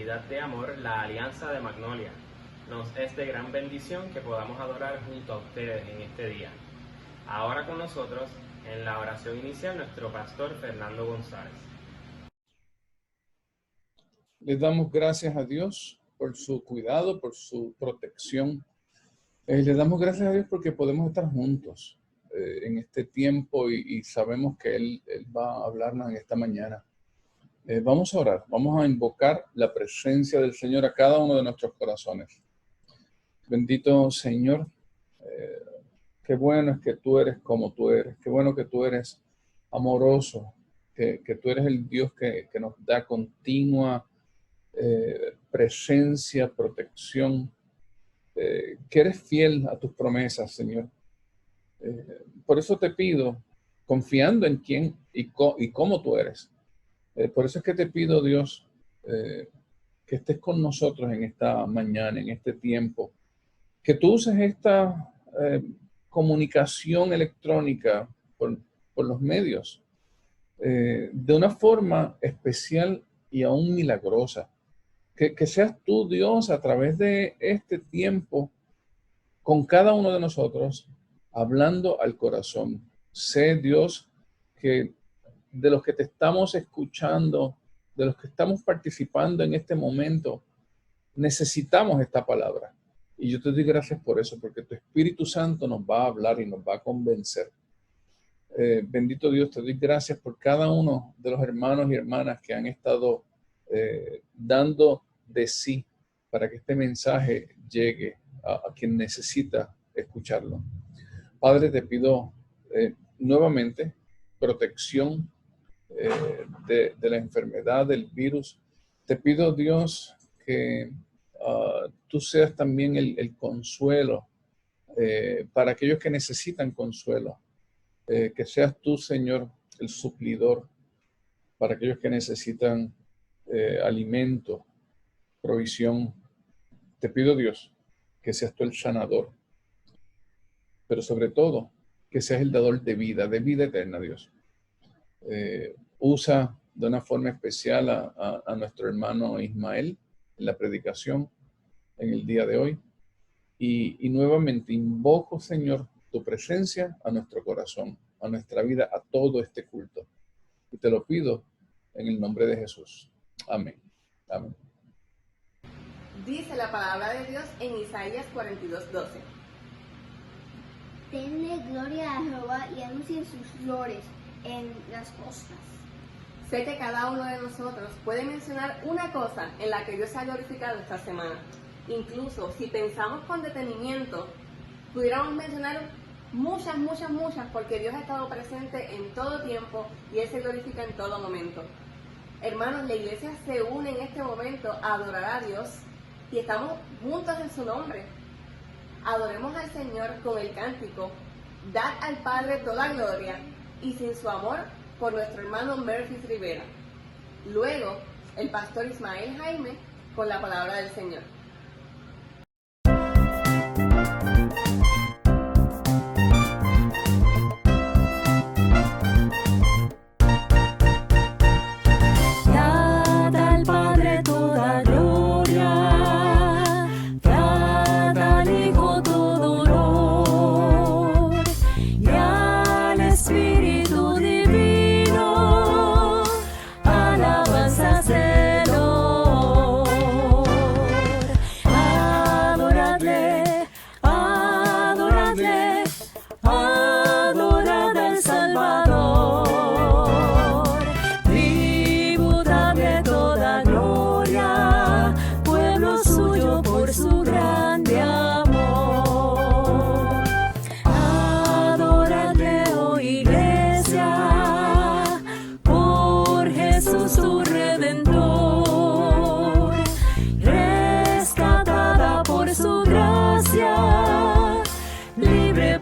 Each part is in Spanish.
comunidad de amor, la Alianza de Magnolia. Nos es de gran bendición que podamos adorar junto a ustedes en este día. Ahora con nosotros, en la oración inicial, nuestro pastor Fernando González. Les damos gracias a Dios por su cuidado, por su protección. Les damos gracias a Dios porque podemos estar juntos en este tiempo y sabemos que Él va a hablarnos en esta mañana. Vamos a orar, vamos a invocar la presencia del Señor a cada uno de nuestros corazones. Bendito Señor, qué bueno es que tú eres como tú eres, qué bueno que tú eres amoroso, que tú eres el Dios que nos da continua presencia, protección, que eres fiel a tus promesas, Señor. Por eso te pido, confiando en quién y cómo tú eres, por eso es que te pido, Dios, que estés con nosotros en esta mañana, en este tiempo, que tú uses esta comunicación electrónica por los medios de una forma especial y aún milagrosa. Que seas tú, Dios, a través de este tiempo, con cada uno de nosotros, hablando al corazón. Sé, Dios, que de los que te estamos escuchando, de los que estamos participando en este momento, necesitamos esta palabra. Y yo te doy gracias por eso, porque tu Espíritu Santo nos va a hablar y nos va a convencer. Bendito Dios, te doy gracias por cada uno de los hermanos y hermanas que han estado dando de sí para que este mensaje llegue a quien necesita escucharlo. Padre, te pido nuevamente protección de la enfermedad, del virus. Te pido, Dios, que tú seas también el consuelo para aquellos que necesitan consuelo. Que seas tú, Señor, el suplidor para aquellos que necesitan alimento, provisión. Te pido, Dios, que seas tú el sanador, pero sobre todo, que seas el dador de vida eterna, Dios. Usa de una forma especial a nuestro hermano Ismael en la predicación en el día de hoy. Y nuevamente invoco, Señor, tu presencia a nuestro corazón, a nuestra vida, a todo este culto. Y te lo pido en el nombre de Jesús. Amén. Amén. Dice la palabra de Dios en Isaías 42:12. Denle gloria a Jehová y anuncien sus glorias en las costas. Sé que cada uno de nosotros puede mencionar una cosa en la que Dios se ha glorificado esta semana. Incluso si pensamos con detenimiento, pudiéramos mencionar muchas, porque Dios ha estado presente en todo tiempo y Él se glorifica en todo momento. Hermanos, la iglesia se une en este momento a adorar a Dios y estamos juntos en su nombre. Adoremos al Señor con el cántico, dad al Padre toda gloria y sin su amor por nuestro hermano Murphy Rivera. Luego, el pastor Ismael Jaime con la palabra del Señor.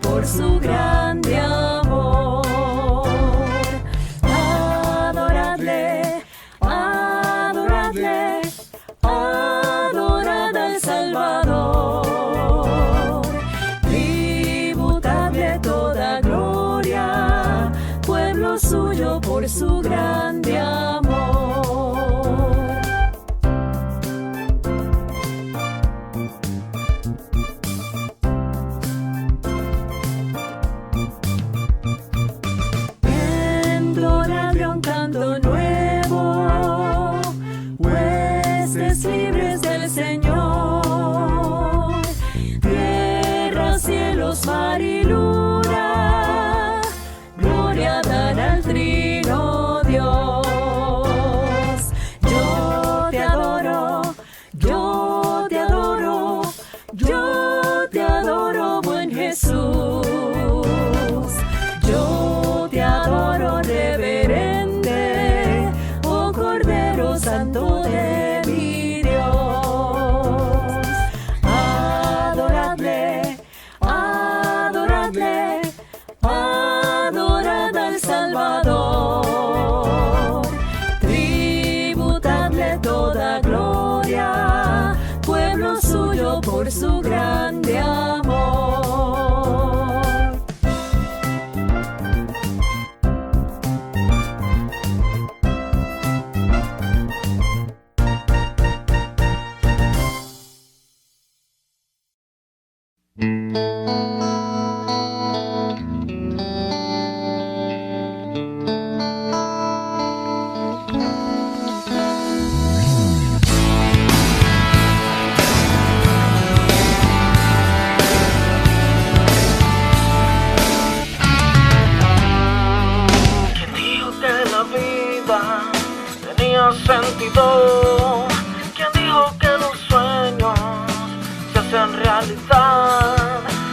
Por su grande amor, adoradle, adoradle, adorad al Salvador, tributadle toda gloria, pueblo suyo por su grande amor. seremos libres del Señor. Tierra, cielos, mar y luna, gloria dan al Trino Dios. Yo te adoro, yo te adoro, yo te adoro, buen Jesús. Yo te adoro, reverente, oh Cordero Santo de mi Dios. Adoradle, adoradle, adorad al Salvador. Tributadle toda gloria, pueblo suyo por su grande amor. ¿Quién dijo que la vida tenía sentido? ¿Quién dijo que los sueños se hacen realidad?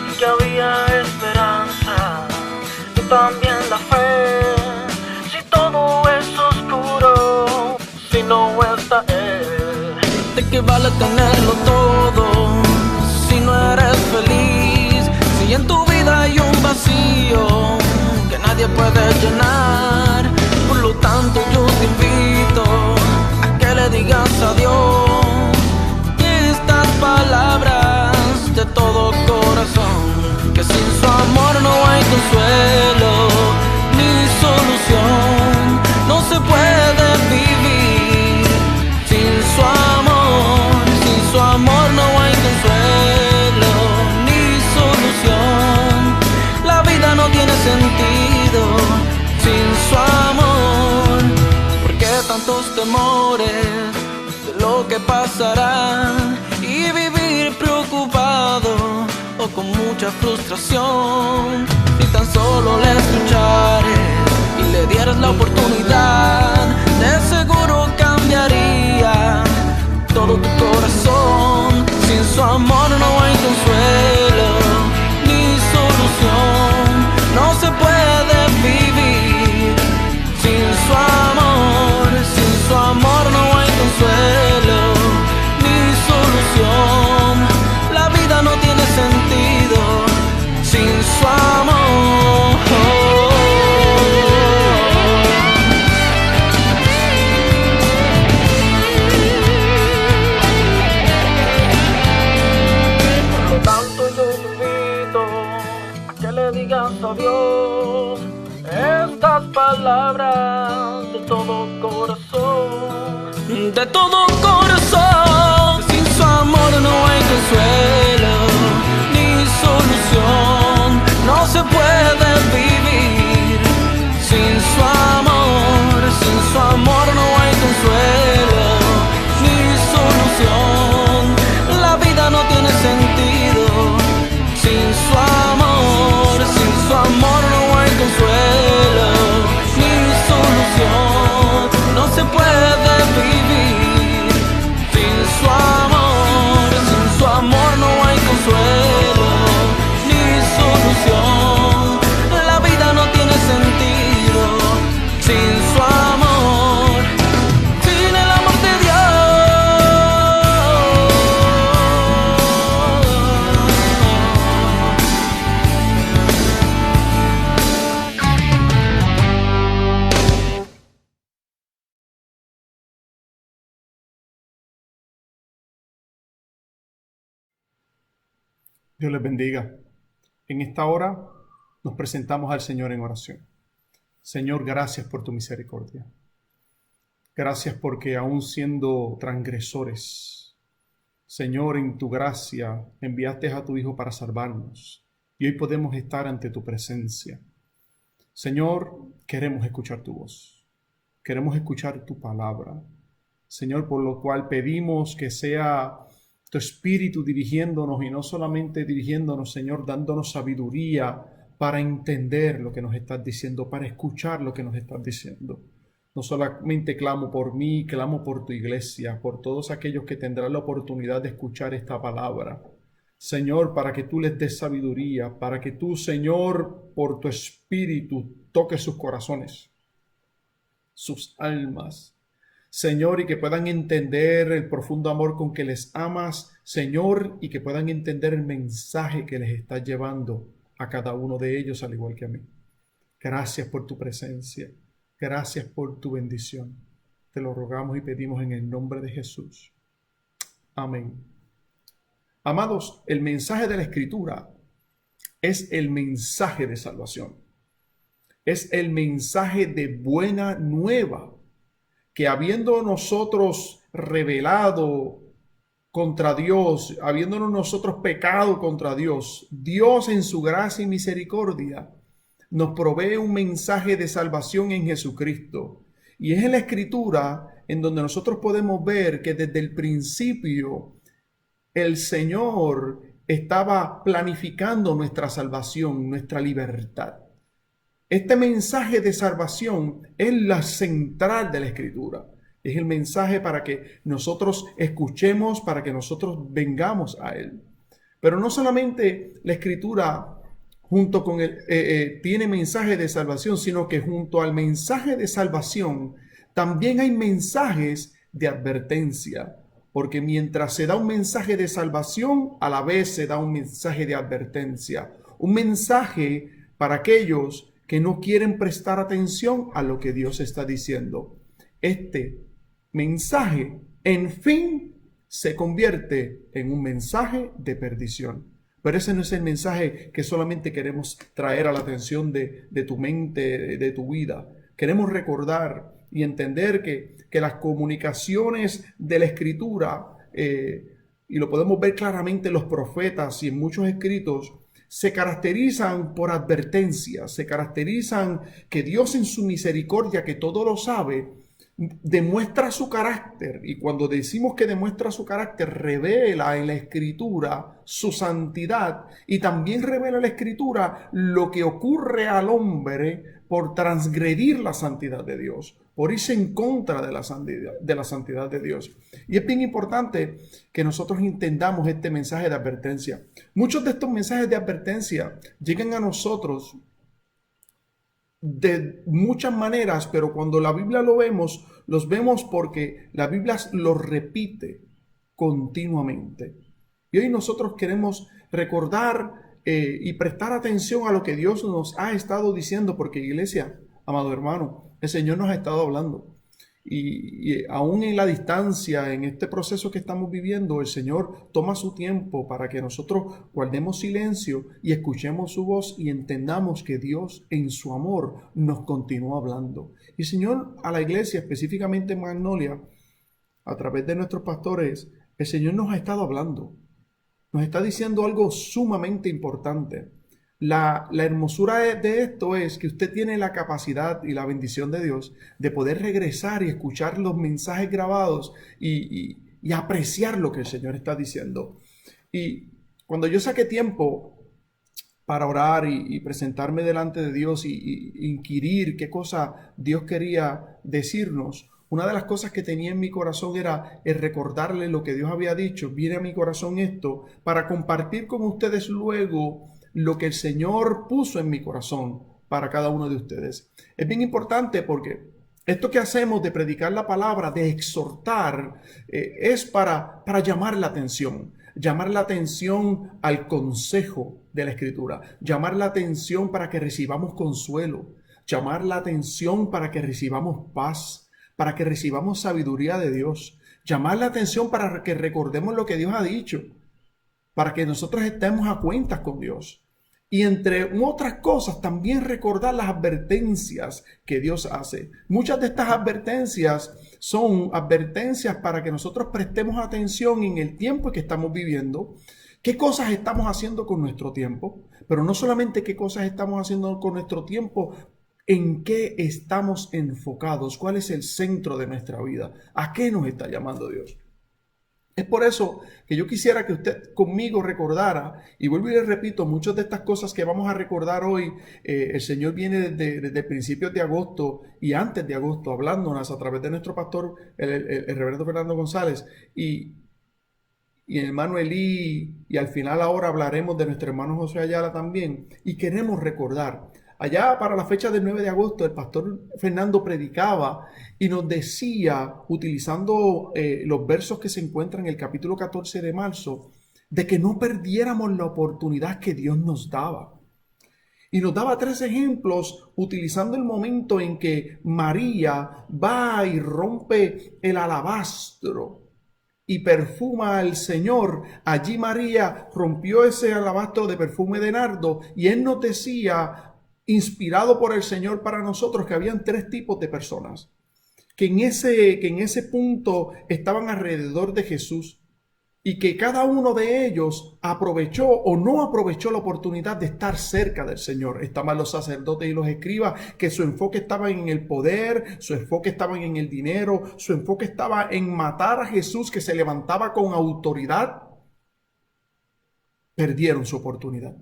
Y que había esperanza y también la fe. Si todo es oscuro, si no está Él, ¿de qué vale tenerlo todo si no eres feliz? Si en tu vida hay un vacío que nadie puede llenar, por lo tanto yo te invito a que le digas a Dios estas palabras de todo corazón, que sin su amor no hay consuelo ni solución. No se puede vivir sin su amor no hay consuelo ni solución. La vida no tiene sentido sin su amor. ¿Por qué tantos temores de lo que pasará? Y vivir preocupado o con mucha frustración. Si tan solo le escuchares y le dieras la oportunidad, de seguro cambiaría todo tu corazón. Sin su amor no hay consuelo ni solución. No se puede vivir sin su amor. Sin su amor no hay consuelo ni solución. La vida no tiene sentido sin su amor. Por lo tanto yo te invito a que le digas a Dios estas palabras de todo corazón. De todo corazón. Sin su amor no hay consuelo ni solución. No se puede vivir sin su amor. Sin su amor no hay consuelo ni solución. La vida no tiene sentido sin su amor. Sin su amor no hay consuelo ni solución. No se puede vivir sin su amor. Sin su amor no hay consuelo ni solución. La vida no tiene sentido sin su amor. Sin el amor de Dios les bendiga. En esta hora nos presentamos al Señor en oración. Señor, gracias por tu misericordia. Gracias porque aún siendo transgresores, Señor, en tu gracia enviaste a tu Hijo para salvarnos. Y hoy podemos estar ante tu presencia. Señor, queremos escuchar tu voz. Queremos escuchar tu palabra. Señor, por lo cual pedimos que sea tu Espíritu dirigiéndonos y no solamente dirigiéndonos, Señor, dándonos sabiduría para entender lo que nos estás diciendo, para escuchar lo que nos estás diciendo. No solamente clamo por mí, clamo por tu iglesia, por todos aquellos que tendrán la oportunidad de escuchar esta palabra. Señor, para que tú les des sabiduría, para que tú, Señor, por tu Espíritu, toques sus corazones, sus almas, Señor, y que puedan entender el profundo amor con que les amas, Señor, y que puedan entender el mensaje que les estás llevando a cada uno de ellos, al igual que a mí. Gracias por tu presencia. Gracias por tu bendición. Te lo rogamos y pedimos en el nombre de Jesús. Amén. Amados, el mensaje de la Escritura es el mensaje de salvación. Es el mensaje de buena nueva, que habiendo nosotros rebelado contra Dios, habiéndonos nosotros pecado contra Dios, Dios en su gracia y misericordia nos provee un mensaje de salvación en Jesucristo. Y es en la Escritura en donde nosotros podemos ver que desde el principio el Señor estaba planificando nuestra salvación, nuestra libertad. Este mensaje de salvación es la central de la Escritura. Es el mensaje para que nosotros escuchemos, para que nosotros vengamos a Él. Pero no solamente la Escritura junto con tiene mensaje de salvación, sino que junto al mensaje de salvación también hay mensajes de advertencia. Porque mientras se da un mensaje de salvación, a la vez se da un mensaje de advertencia. Un mensaje para aquellos que no quieren prestar atención a lo que Dios está diciendo. Este mensaje, en fin, se convierte en un mensaje de perdición. Pero ese no es el mensaje que solamente queremos traer a la atención de tu mente, de tu vida. Queremos recordar y entender que las comunicaciones de la Escritura, y lo podemos ver claramente en los profetas y en muchos escritos, se caracterizan por advertencias, se caracterizan que Dios en su misericordia, que todo lo sabe, demuestra su carácter. Y cuando decimos que demuestra su carácter, revela en la Escritura su santidad, y también revela en la Escritura lo que ocurre al hombre por transgredir la santidad de Dios, por irse en contra de la santidad de Dios. Y es bien importante que nosotros entendamos este mensaje de advertencia. Muchos de estos mensajes de advertencia llegan a nosotros de muchas maneras, pero cuando la Biblia los vemos porque la Biblia los repite continuamente. Y hoy nosotros queremos recordar y prestar atención a lo que Dios nos ha estado diciendo, porque iglesia, amado hermano, el Señor nos ha estado hablando. Y aún en la distancia, en este proceso que estamos viviendo, el Señor toma su tiempo para que nosotros guardemos silencio y escuchemos su voz y entendamos que Dios en su amor nos continúa hablando. Y el Señor a la iglesia, específicamente en Magnolia, a través de nuestros pastores, el Señor nos ha estado hablando. Nos está diciendo algo sumamente importante. La hermosura de esto es que usted tiene la capacidad y la bendición de Dios de poder regresar y escuchar los mensajes grabados y apreciar lo que el Señor está diciendo. Y cuando yo saqué tiempo para orar y presentarme delante de Dios y inquirir qué cosa Dios quería decirnos, una de las cosas que tenía en mi corazón era el recordarle lo que Dios había dicho. Viene a mi corazón esto para compartir con ustedes luego lo que el Señor puso en mi corazón para cada uno de ustedes. Es bien importante porque esto que hacemos de predicar la palabra, de exhortar, es para llamar la atención al consejo de la Escritura, llamar la atención para que recibamos consuelo, llamar la atención para que recibamos paz, para que recibamos sabiduría de Dios, llamar la atención para que recordemos lo que Dios ha dicho, para que nosotros estemos a cuentas con Dios. Y entre otras cosas, también recordar las advertencias que Dios hace. Muchas de estas advertencias son advertencias para que nosotros prestemos atención en el tiempo que estamos viviendo. ¿Qué cosas estamos haciendo con nuestro tiempo? Pero no solamente qué cosas estamos haciendo con nuestro tiempo ¿En qué estamos enfocados? ¿Cuál es el centro de nuestra vida? ¿A qué nos está llamando Dios? Es por eso que yo quisiera que usted conmigo recordara, y vuelvo y le repito, muchas de estas cosas que vamos a recordar hoy, el Señor viene desde principios de agosto y antes de agosto hablándonos a través de nuestro pastor, el reverendo Fernando González, y el hermano Elí, y al final ahora hablaremos de nuestro hermano José Ayala también, y queremos recordar. Allá para la fecha del 9 de agosto, el pastor Fernando predicaba y nos decía, utilizando los versos que se encuentran en el capítulo 14 de marzo, de que no perdiéramos la oportunidad que Dios nos daba. Y nos daba 3 ejemplos utilizando el momento en que María va y rompe el alabastro y perfuma al Señor. Allí María rompió ese alabastro de perfume de nardo y él nos decía, inspirado por el Señor para nosotros, que habían 3 tipos de personas que en ese punto estaban alrededor de Jesús y que cada uno de ellos aprovechó o no aprovechó la oportunidad de estar cerca del Señor. Estaban los sacerdotes y los escribas, que su enfoque estaba en el poder, su enfoque estaba en el dinero, su enfoque estaba en matar a Jesús, que se levantaba con autoridad. Perdieron su oportunidad.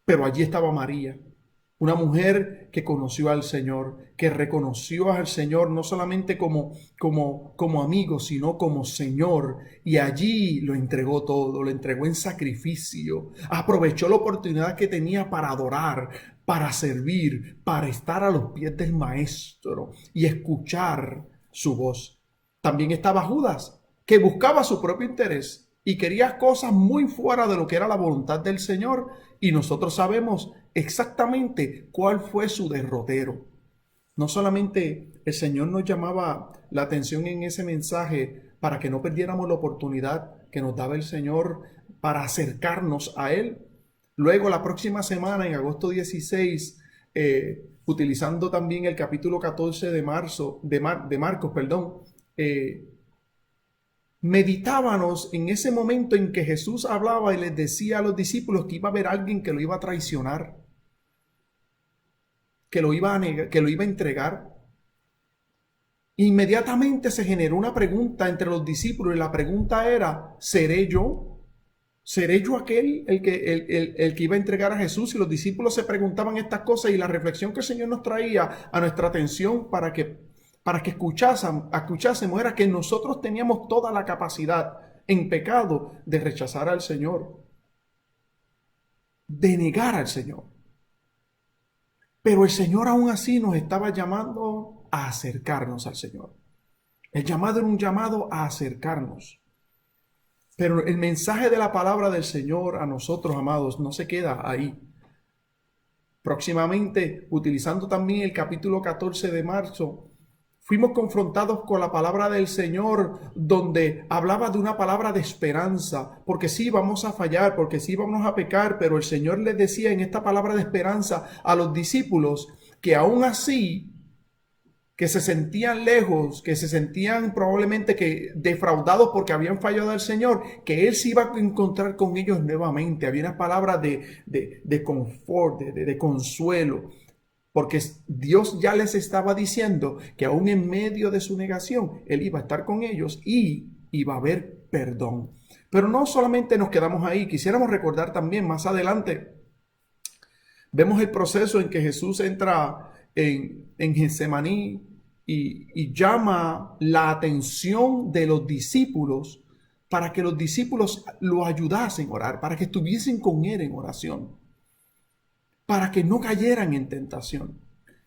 Pero allí estaba María, una mujer que conoció al Señor, que reconoció al Señor no solamente como amigo, sino como Señor. Y allí lo entregó todo, lo entregó en sacrificio. Aprovechó la oportunidad que tenía para adorar, para servir, para estar a los pies del Maestro y escuchar su voz. También estaba Judas, que buscaba su propio interés y quería cosas muy fuera de lo que era la voluntad del Señor. Y nosotros sabemos exactamente cuál fue su derrotero. No solamente el Señor nos llamaba la atención en ese mensaje para que no perdiéramos la oportunidad que nos daba el Señor para acercarnos a Él. Luego, la próxima semana, en agosto 16, utilizando también el capítulo 14 de Marcos, meditábamos en ese momento en que Jesús hablaba y les decía a los discípulos que iba a haber alguien que lo iba a traicionar, que lo iba a negar, que lo iba a entregar. Inmediatamente se generó una pregunta entre los discípulos y la pregunta era, ¿seré yo? ¿Seré yo aquel el que iba a entregar a Jesús? Y los discípulos se preguntaban estas cosas y la reflexión que el Señor nos traía a nuestra atención para que escuchásemos era que nosotros teníamos toda la capacidad en pecado de rechazar al Señor, de negar al Señor. Pero el Señor aún así nos estaba llamando a acercarnos al Señor. El llamado era un llamado a acercarnos. Pero el mensaje de la palabra del Señor a nosotros, amados, no se queda ahí. Próximamente, utilizando también el capítulo 14 de marzo, fuimos confrontados con la palabra del Señor, donde hablaba de una palabra de esperanza, porque sí vamos a fallar, porque sí vamos a pecar, pero el Señor les decía en esta palabra de esperanza a los discípulos que aún así, que se sentían lejos, que se sentían probablemente que defraudados porque habían fallado al Señor, que Él se iba a encontrar con ellos nuevamente. Había una palabra de confort, de consuelo. Porque Dios ya les estaba diciendo que aún en medio de su negación, Él iba a estar con ellos y iba a haber perdón. Pero no solamente nos quedamos ahí, quisiéramos recordar también más adelante, vemos el proceso en que Jesús entra en Getsemaní y llama la atención de los discípulos para que los discípulos lo ayudasen a orar, para que estuviesen con Él en oración, para que no cayeran en tentación.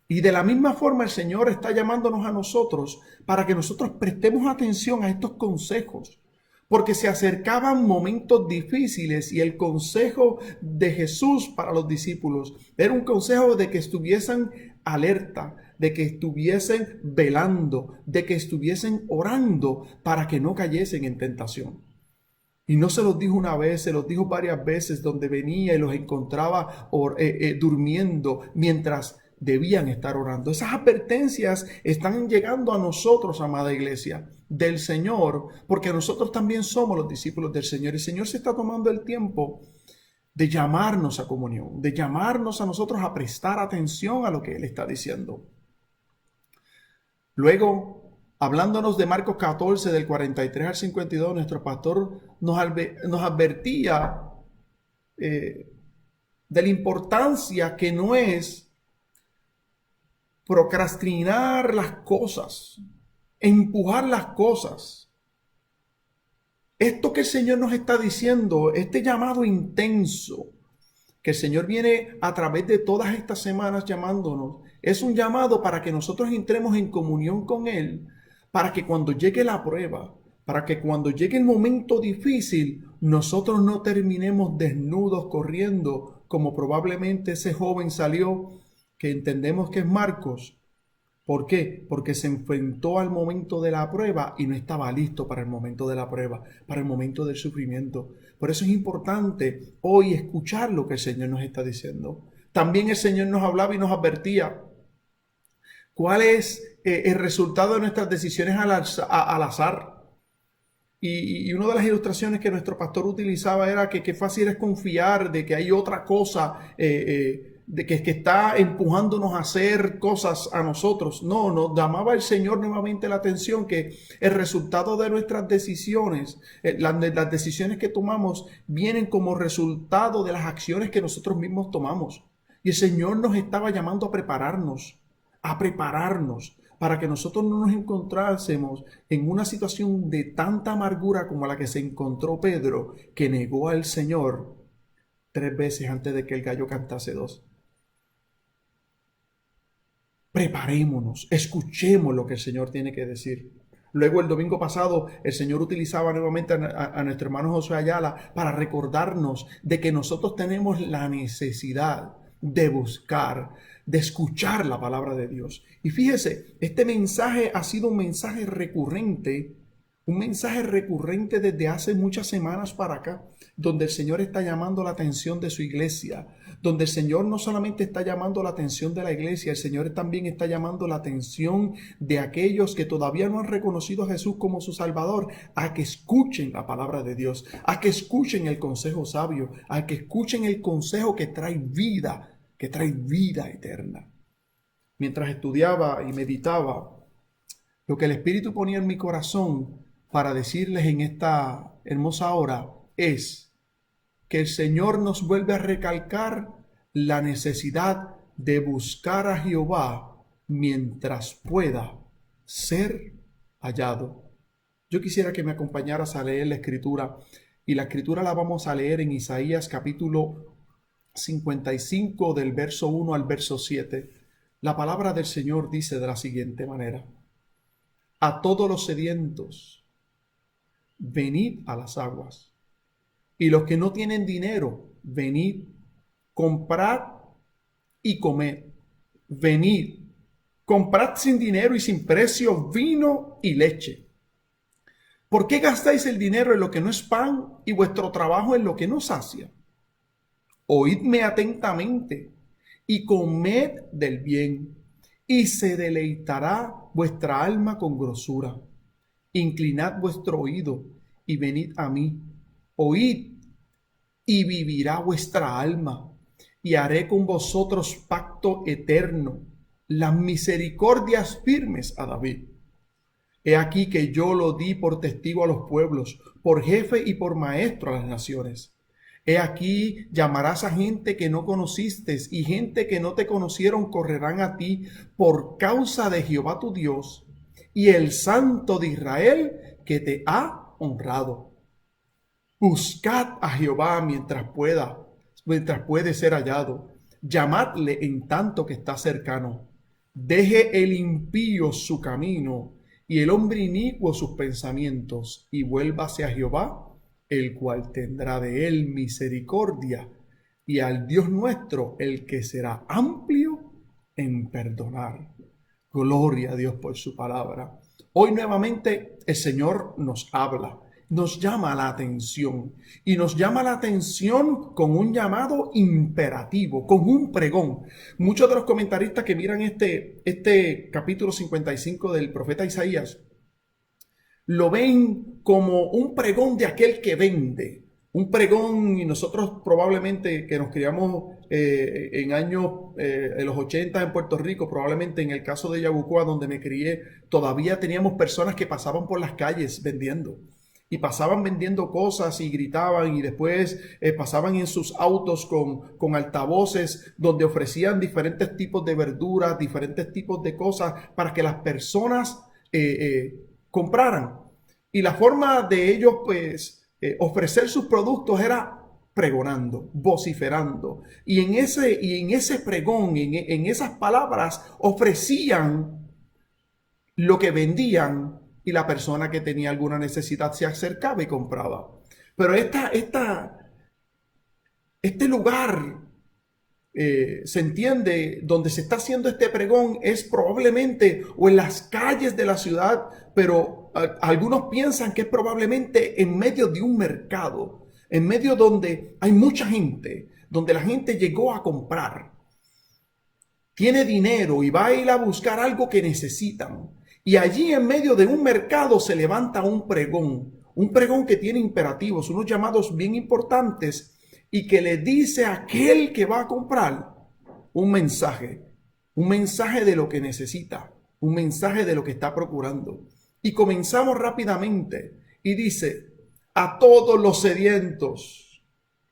Y de la misma forma el Señor está llamándonos a nosotros para que nosotros prestemos atención a estos consejos, porque se acercaban momentos difíciles y el consejo de Jesús para los discípulos era un consejo de que estuviesen alerta, de que estuviesen velando, de que estuviesen orando para que no cayesen en tentación. Y no se los dijo una vez, se los dijo varias veces, donde venía y los encontraba durmiendo mientras debían estar orando. Esas advertencias están llegando a nosotros, amada iglesia, del Señor, porque nosotros también somos los discípulos del Señor. El Señor se está tomando el tiempo de llamarnos a comunión, de llamarnos a nosotros a prestar atención a lo que Él está diciendo. Luego, hablándonos de Marcos 14, del 43 al 52, nuestro pastor nos advertía de la importancia que no es procrastinar las cosas, empujar las cosas. Esto que el Señor nos está diciendo, este llamado intenso, que el Señor viene a través de todas estas semanas llamándonos, es un llamado para que nosotros entremos en comunión con Él, para que cuando llegue la prueba, para que cuando llegue el momento difícil, nosotros no terminemos desnudos corriendo, como probablemente ese joven salió, que entendemos que es Marcos. ¿Por qué? Porque se enfrentó al momento de la prueba y no estaba listo para el momento de la prueba, para el momento del sufrimiento. Por eso es importante hoy escuchar lo que el Señor nos está diciendo. También el Señor nos hablaba y nos advertía cuál es el resultado de nuestras decisiones al azar. Y una de las ilustraciones que nuestro pastor utilizaba era que qué fácil es confiar de que hay otra cosa de que está empujándonos a hacer cosas a nosotros. No, nos llamaba el Señor nuevamente la atención que el resultado de nuestras decisiones, las decisiones que tomamos, vienen como resultado de las acciones que nosotros mismos tomamos. Y el Señor nos estaba llamando a prepararnos para que nosotros no nos encontrásemos en una situación de tanta amargura como la que se encontró Pedro, que negó al Señor 3 veces antes de que el gallo cantase 2. Preparémonos, escuchemos lo que el Señor tiene que decir. Luego el domingo pasado el Señor utilizaba nuevamente a nuestro hermano Josué Ayala para recordarnos de que nosotros tenemos la necesidad de buscar, de escuchar la palabra de Dios. Y fíjese, este mensaje ha sido un mensaje recurrente desde hace muchas semanas para acá, donde el Señor está llamando la atención de su iglesia, donde el Señor no solamente está llamando la atención de la iglesia, el Señor también está llamando la atención de aquellos que todavía no han reconocido a Jesús como su Salvador, a que escuchen la palabra de Dios, a que escuchen el consejo sabio, a que escuchen el consejo que trae vida eterna. Mientras estudiaba y meditaba, lo que el Espíritu ponía en mi corazón para decirles en esta hermosa hora es que el Señor nos vuelve a recalcar la necesidad de buscar a Jehová mientras pueda ser hallado. Yo quisiera que me acompañaras a leer la Escritura, y la Escritura la vamos a leer en Isaías capítulo 55 del verso 1 al verso 7. La palabra del Señor dice de la siguiente manera: a todos los sedientos, venid a las aguas, y los que no tienen dinero, venid, comprad y comed. Venid, comprad sin dinero y sin precio vino y leche. ¿Por qué gastáis el dinero en lo que no es pan y vuestro trabajo en lo que no sacia? Oídme atentamente y comed del bien, y se deleitará vuestra alma con grosura. Inclinad vuestro oído y venid a mí. Oíd y vivirá vuestra alma, y haré con vosotros pacto eterno, las misericordias firmes a David. He aquí que yo lo di por testigo a los pueblos, por jefe y por maestro a las naciones. He aquí llamarás a gente que no conociste, y gente que no te conocieron correrán a ti por causa de Jehová tu Dios y el Santo de Israel que te ha honrado. Buscad a Jehová mientras puede ser hallado. Llamadle en tanto que está cercano. Deje el impío su camino y el hombre inicuo sus pensamientos, y vuélvase a Jehová, el cual tendrá de él misericordia, y al Dios nuestro, el que será amplio en perdonar. Gloria a Dios por su palabra. Hoy nuevamente el Señor nos habla, nos llama la atención, y nos llama la atención con un llamado imperativo, con un pregón. Muchos de los comentaristas que miran este capítulo 55 del profeta Isaías lo ven como un pregón de aquel que vende, un pregón, y nosotros probablemente que nos criamos en los 80 en Puerto Rico, probablemente en el caso de Yabucoa, donde me crié, todavía teníamos personas que pasaban por las calles vendiendo. Y pasaban vendiendo cosas y gritaban, y después pasaban en sus autos con altavoces donde ofrecían diferentes tipos de verduras, diferentes tipos de cosas para que las personas compraran. Y la forma de ellos ofrecer sus productos era pregonando, vociferando. Y en ese pregón, en esas palabras, ofrecían lo que vendían, y la persona que tenía alguna necesidad se acercaba y compraba. Pero este lugar, se entiende, donde se está haciendo este pregón es probablemente o en las calles de la ciudad, pero algunos piensan que es probablemente en medio de un mercado, en medio donde hay mucha gente, donde la gente llegó a comprar, tiene dinero y va a ir a buscar algo que necesitan. Y allí en medio de un mercado se levanta un pregón que tiene imperativos, unos llamados bien importantes, y que le dice a aquel que va a comprar un mensaje de lo que necesita, un mensaje de lo que está procurando. Y comenzamos rápidamente y dice: a todos los sedientos,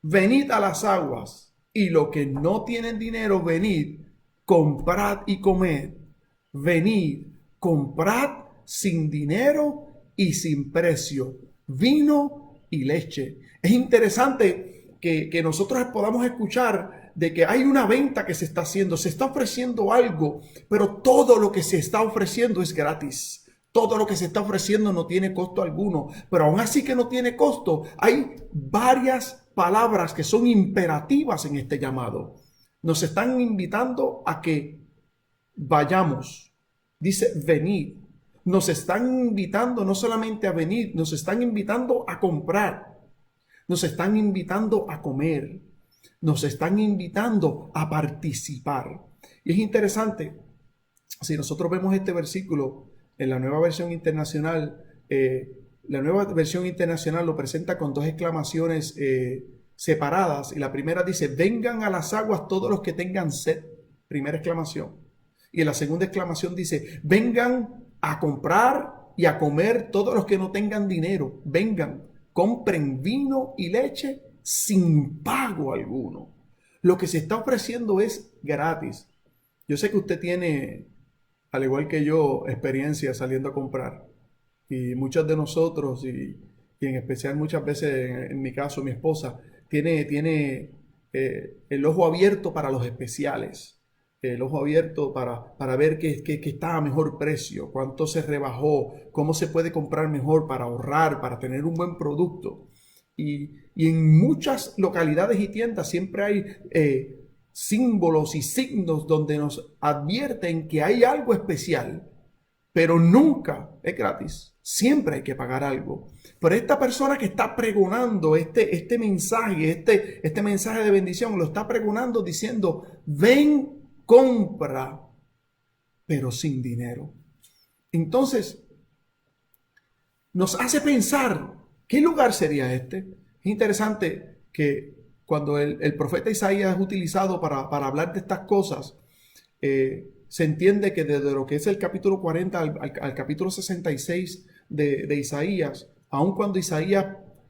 venid a las aguas, y los que no tienen dinero, venid, comprad y comed. Venid, comprad sin dinero y sin precio, vino y leche. Es interesante que nosotros podamos escuchar de que hay una venta que se está haciendo, se está ofreciendo algo, pero todo lo que se está ofreciendo es gratis. Todo lo que se está ofreciendo no tiene costo alguno, pero aún así que no tiene costo, hay varias palabras que son imperativas en este llamado. Nos están invitando a que vayamos. Dice venid. Nos están invitando no solamente a venir, nos están invitando a comprar. Nos están invitando a comer. Nos están invitando a participar. Y es interesante, si nosotros vemos este versículo en la Nueva Versión Internacional, la Nueva Versión Internacional lo presenta con dos exclamaciones separadas. Y la primera dice: vengan a las aguas todos los que tengan sed. Primera exclamación. Y en la segunda exclamación dice: vengan a comprar y a comer todos los que no tengan dinero. Vengan, compren vino y leche sin pago alguno. Lo que se está ofreciendo es gratis. Yo sé que usted tiene, al igual que yo, experiencia saliendo a comprar. Y muchos de nosotros, y en especial muchas veces, en mi caso, mi esposa, tiene el ojo abierto para los especiales. El ojo abierto para ver qué está a mejor precio, cuánto se rebajó, cómo se puede comprar mejor para ahorrar, para tener un buen producto. Y en muchas localidades y tiendas siempre hay símbolos y signos donde nos advierten que hay algo especial, pero nunca es gratis. Siempre hay que pagar algo. Pero esta persona que está pregonando este mensaje, este mensaje de bendición, lo está pregonando diciendo: ven, compra, pero sin dinero. Entonces, nos hace pensar, ¿qué lugar sería este? Es interesante que cuando el profeta Isaías es utilizado para hablar de estas cosas, se entiende que desde lo que es el capítulo 40 al capítulo 66 de Isaías, aun cuando Isaías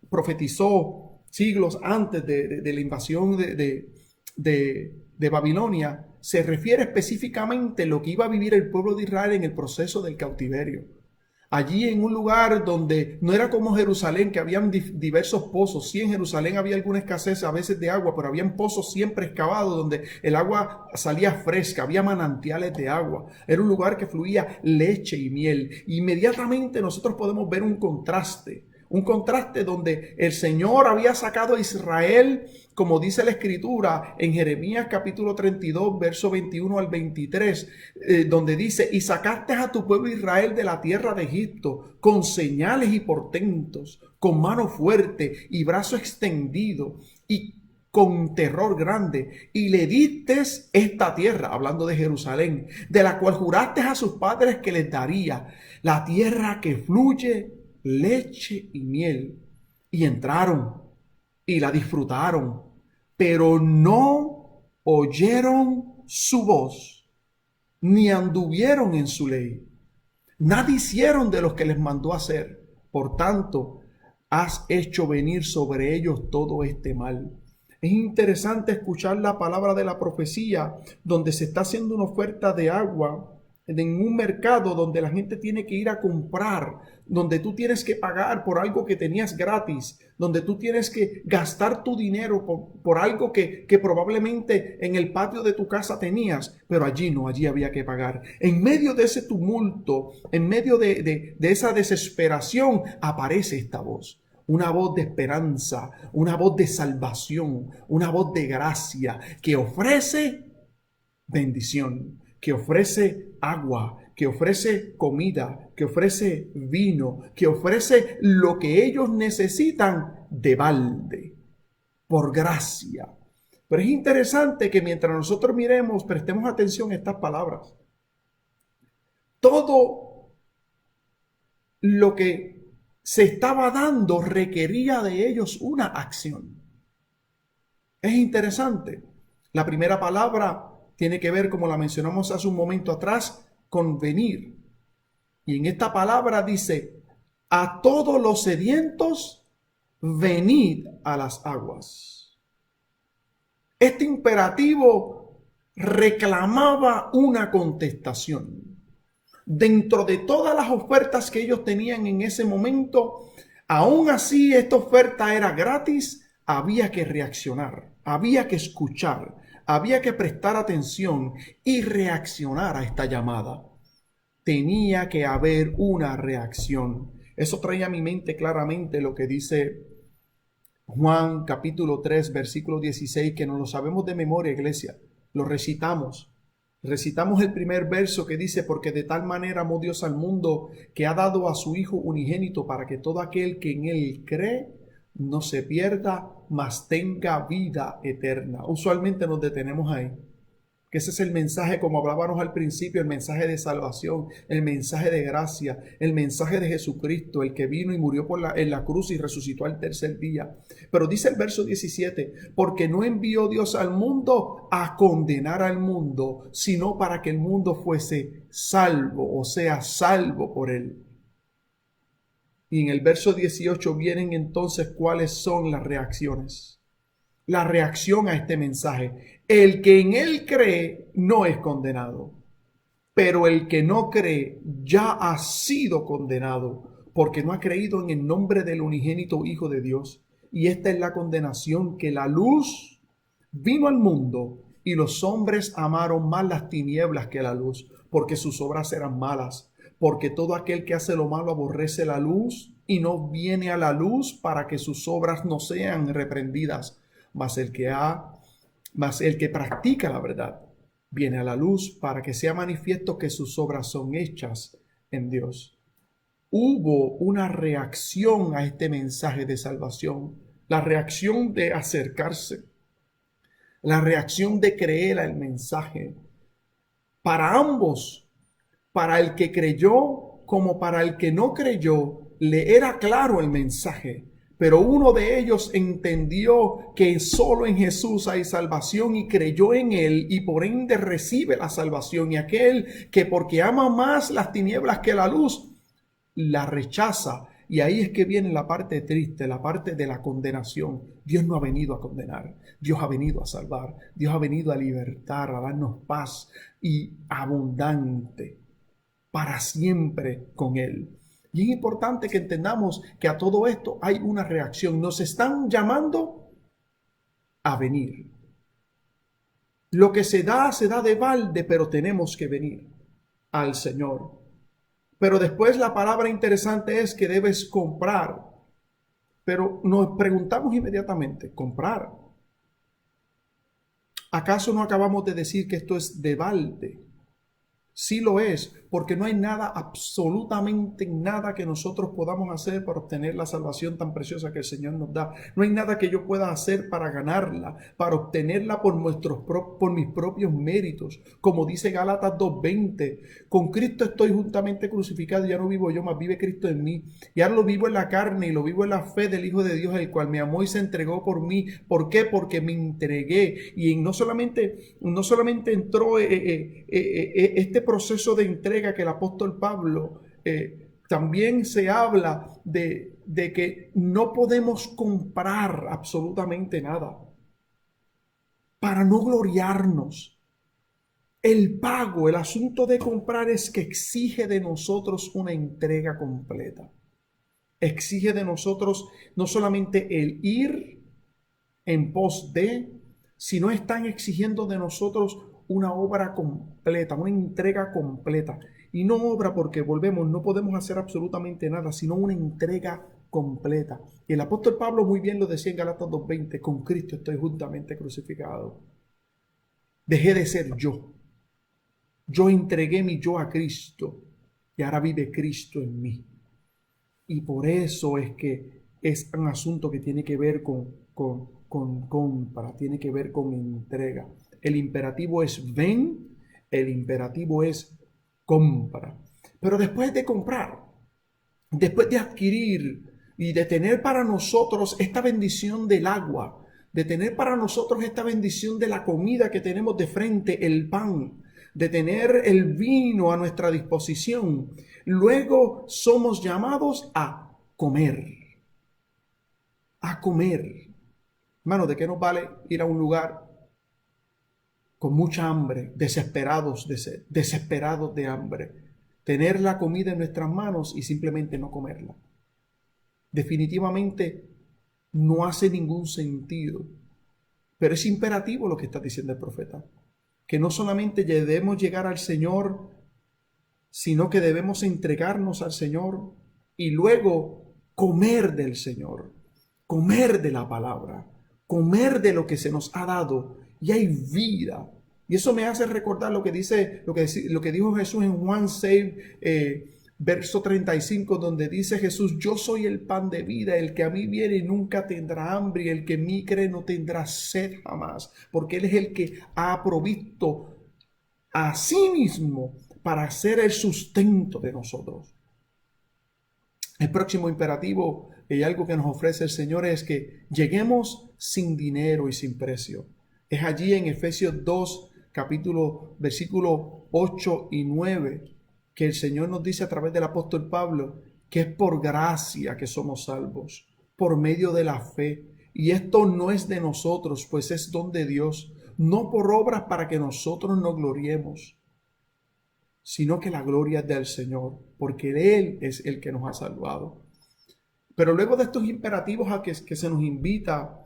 profetizó siglos antes de la invasión de Babilonia, se refiere específicamente a lo que iba a vivir el pueblo de Israel en el proceso del cautiverio. Allí en un lugar donde no era como Jerusalén, que habían diversos pozos. Sí, en Jerusalén había alguna escasez a veces de agua, pero habían pozos siempre excavados donde el agua salía fresca, había manantiales de agua. Era un lugar que fluía leche y miel. Inmediatamente nosotros podemos ver un contraste donde el Señor había sacado a Israel, como dice la Escritura en Jeremías capítulo 32, verso 21 al 23, donde dice: y sacaste a tu pueblo Israel de la tierra de Egipto con señales y portentos, con mano fuerte y brazo extendido y con terror grande, y le diste esta tierra, hablando de Jerusalén, de la cual juraste a sus padres que les daría, la tierra que fluye leche y miel. Y entraron y la disfrutaron, pero no oyeron su voz, ni anduvieron en su ley. Nada hicieron de lo que les mandó hacer. Por tanto, has hecho venir sobre ellos todo este mal. Es interesante escuchar la palabra de la profecía, donde se está haciendo una oferta de agua en un mercado donde la gente tiene que ir a comprar, donde tú tienes que pagar por algo que tenías gratis, donde tú tienes que gastar tu dinero por algo que probablemente en el patio de tu casa tenías, pero allí no, allí había que pagar. En medio de ese tumulto, en medio de esa desesperación, aparece esta voz. Una voz de esperanza, una voz de salvación, una voz de gracia que ofrece bendición, que ofrece agua, que ofrece comida, que ofrece vino, que ofrece lo que ellos necesitan de balde, por gracia. Pero es interesante que mientras nosotros miremos, prestemos atención a estas palabras. Todo lo que se estaba dando requería de ellos una acción. Es interesante. La primera palabra tiene que ver, como la mencionamos hace un momento atrás, con venir. Y en esta palabra dice, a todos los sedientos, venid a las aguas. Este imperativo reclamaba una contestación. Dentro de todas las ofertas que ellos tenían en ese momento, aún así esta oferta era gratis, había que reaccionar, había que escuchar, había que prestar atención y reaccionar a esta llamada. Tenía que haber una reacción. Eso trae a mi mente claramente lo que dice Juan capítulo 3, versículo 16, que no lo sabemos de memoria, iglesia. Lo recitamos. Recitamos el primer verso que dice, porque de tal manera amó Dios al mundo que ha dado a su Hijo unigénito para que todo aquel que en él cree no se pierda, mas tenga vida eterna. Usualmente nos detenemos ahí, que ese es el mensaje, como hablábamos al principio, el mensaje de salvación, el mensaje de gracia, el mensaje de Jesucristo, el que vino y murió en la cruz y resucitó al tercer día. Pero dice el verso 17, porque no envió Dios al mundo a condenar al mundo, sino para que el mundo fuese salvo, o sea, salvo por él. Y en el verso 18 vienen entonces cuáles son las reacciones. La reacción a este mensaje. El que en él cree no es condenado, pero el que no cree ya ha sido condenado porque no ha creído en el nombre del unigénito Hijo de Dios. Y esta es la condenación, que la luz vino al mundo y los hombres amaron más las tinieblas que la luz, porque sus obras eran malas. Porque todo aquel que hace lo malo aborrece la luz y no viene a la luz para que sus obras no sean reprendidas. Mas el que practica la verdad viene a la luz para que sea manifiesto que sus obras son hechas en Dios. Hubo una reacción a este mensaje de salvación, la reacción de acercarse, la reacción de creer al mensaje. Para ambos, para el que creyó como para el que no creyó, le era claro el mensaje. Pero uno de ellos entendió que solo en Jesús hay salvación y creyó en él y por ende recibe la salvación. Y aquel que porque ama más las tinieblas que la luz, la rechaza. Y ahí es que viene la parte triste, la parte de la condenación. Dios no ha venido a condenar, Dios ha venido a salvar, Dios ha venido a libertar, a darnos paz y abundante para siempre con él. Y es importante que entendamos que a todo esto hay una reacción. Nos están llamando a venir. Lo que se da de balde, pero tenemos que venir al Señor. Pero después la palabra interesante es que debes comprar. Pero nos preguntamos inmediatamente, ¿comprar? ¿Acaso no acabamos de decir que esto es de balde? Sí lo es, porque no hay nada, absolutamente nada que nosotros podamos hacer para obtener la salvación tan preciosa que el Señor nos da. No hay nada que yo pueda hacer para ganarla, para obtenerla por mis propios méritos. Como dice Gálatas 2:20, con Cristo estoy juntamente crucificado, ya no vivo yo, mas vive Cristo en mí. Y ahora lo vivo en la carne y lo vivo en la fe del Hijo de Dios, el cual me amó y se entregó por mí. ¿Por qué? Porque me entregué. Y no solamente entró este proceso de entrega que el apóstol Pablo, también se habla de que no podemos comprar absolutamente nada para no gloriarnos. El pago, el asunto de comprar es que exige de nosotros una entrega completa. Exige de nosotros no solamente el ir en pos de, sino están exigiendo de nosotros una obra completa, una entrega completa. Y no obra porque volvemos, no podemos hacer absolutamente nada, sino una entrega completa. Y el apóstol Pablo muy bien lo decía en Gálatas 2:20, con Cristo estoy juntamente crucificado. Dejé de ser yo. Yo entregué mi yo a Cristo y ahora vive Cristo en mí. Y por eso es que es un asunto que tiene que ver con compra, tiene que ver con entrega. El imperativo es ven, el imperativo es compra. Pero después de comprar, después de adquirir y de tener para nosotros esta bendición del agua, de tener para nosotros esta bendición de la comida que tenemos de frente, el pan, de tener el vino a nuestra disposición, luego somos llamados a comer. A comer. Hermano, ¿de qué nos vale ir a un lugar con mucha hambre, desesperados de sed, desesperados de hambre, tener la comida en nuestras manos y simplemente no comerla? Definitivamente no hace ningún sentido. Pero es imperativo lo que está diciendo el profeta, que no solamente debemos llegar al Señor, sino que debemos entregarnos al Señor y luego comer del Señor, comer de la palabra, comer de lo que se nos ha dado, y hay vida. Y eso me hace recordar lo que dijo Jesús en Juan 6, verso 35, donde dice Jesús: yo soy el pan de vida, el que a mí viene nunca tendrá hambre, y el que en mí cree no tendrá sed jamás, porque Él es el que ha provisto a sí mismo para ser el sustento de nosotros. El próximo imperativo y algo que nos ofrece el Señor es que lleguemos sin dinero y sin precio. Es allí en Efesios 2, versículo 8 y 9, que el Señor nos dice a través del apóstol Pablo que es por gracia que somos salvos, por medio de la fe. Y esto no es de nosotros, pues es don de Dios, no por obras para que nosotros nos gloriemos, sino que la gloria es del Señor, porque Él es el que nos ha salvado. Pero luego de estos imperativos a que se nos invita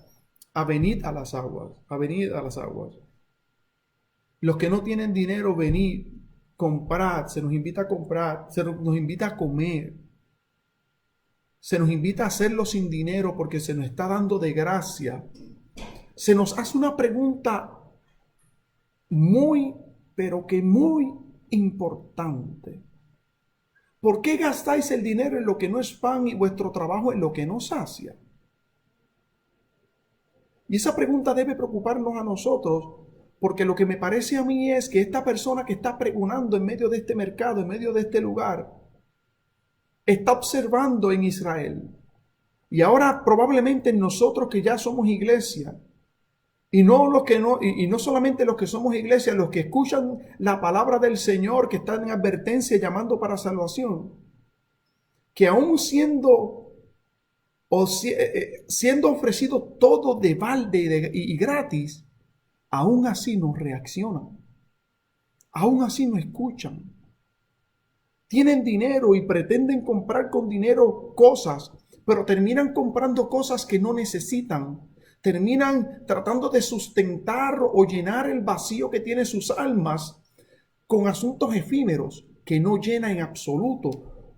a venir a las aguas, Los que no tienen dinero, venid, comprad, se nos invita a comprar, se nos invita a comer, se nos invita a hacerlo sin dinero porque se nos está dando de gracia. Se nos hace una pregunta muy, pero que muy importante. ¿Por qué gastáis el dinero en lo que no es pan y vuestro trabajo en lo que no sacia? Y esa pregunta debe preocuparnos a nosotros, porque lo que me parece a mí es que esta persona que está pregonando en medio de este mercado, en medio de este lugar, está observando en Israel. Y ahora probablemente nosotros que ya somos iglesia, y no solamente los que somos iglesia, los que escuchan la palabra del Señor, que están en advertencia llamando para salvación, que aún siendo ofrecido todo de balde y gratis, aún así no reaccionan, aún así no escuchan. Tienen dinero y pretenden comprar con dinero cosas, pero terminan comprando cosas que no necesitan. Terminan tratando de sustentar o llenar el vacío que tienen sus almas con asuntos efímeros que no llenan en absoluto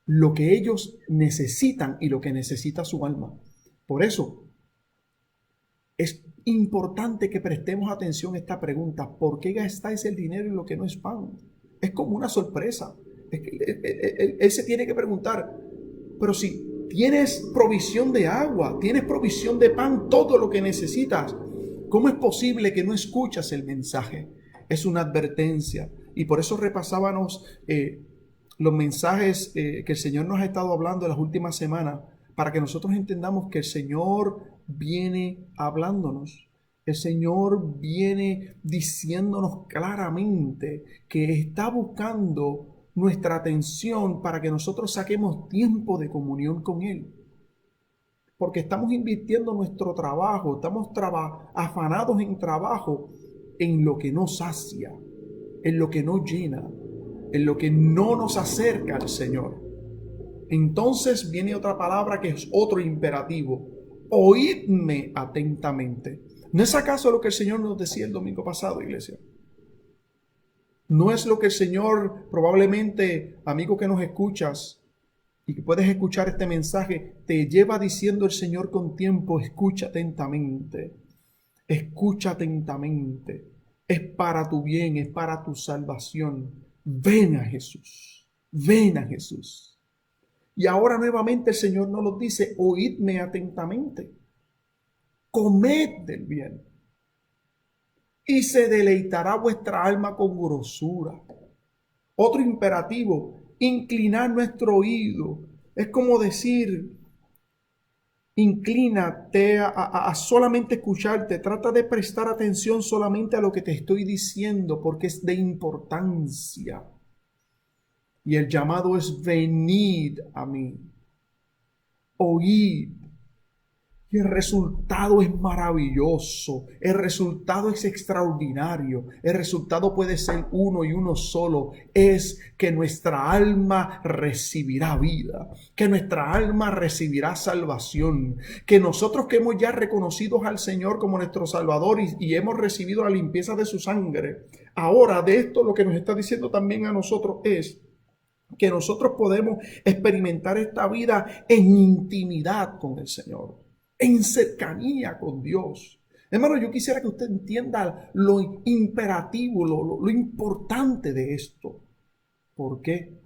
lo que ellos necesitan y lo que necesita su alma. Por eso es importante que prestemos atención a esta pregunta: ¿por qué gastáis el dinero en lo que no es pan? Es como una sorpresa. Es que él se tiene que preguntar, pero si tienes provisión de agua, tienes provisión de pan, todo lo que necesitas, ¿cómo es posible que no escuchas el mensaje? Es una advertencia. Y por eso repasábamos los mensajes que el Señor nos ha estado hablando en las últimas semanas, para que nosotros entendamos que el Señor viene hablándonos. El Señor viene diciéndonos claramente que está buscando nuestra atención para que nosotros saquemos tiempo de comunión con Él. Porque estamos invirtiendo nuestro trabajo, estamos afanados en trabajo en lo que nos sacia, en lo que nos llena, en lo que no nos acerca al Señor. Entonces viene otra palabra que es otro imperativo. Oídme atentamente. ¿No es acaso lo que el Señor nos decía el domingo pasado, iglesia? ¿No es lo que el Señor, probablemente, amigo que nos escuchas y que puedes escuchar este mensaje, te lleva diciendo el Señor con tiempo? Escucha atentamente. Escucha atentamente. Es para tu bien, es para tu salvación. Ven a Jesús. Ven a Jesús. Y ahora nuevamente el Señor nos lo dice, oídme atentamente. Comed del bien. Y se deleitará vuestra alma con grosura. Otro imperativo, inclinar nuestro oído. Es como decir, inclínate a solamente escucharte. Trata de prestar atención solamente a lo que te estoy diciendo, porque es de importancia. Y el llamado es venid a mí, oíd. Y el resultado es maravilloso, el resultado es extraordinario, el resultado puede ser uno y uno solo, es que nuestra alma recibirá vida, que nuestra alma recibirá salvación, que nosotros que hemos ya reconocido al Señor como nuestro Salvador y hemos recibido la limpieza de su sangre, ahora de esto lo que nos está diciendo también a nosotros es que nosotros podemos experimentar esta vida en intimidad con el Señor, en cercanía con Dios. Hermano, yo quisiera que usted entienda lo imperativo, lo importante de esto. ¿Por qué?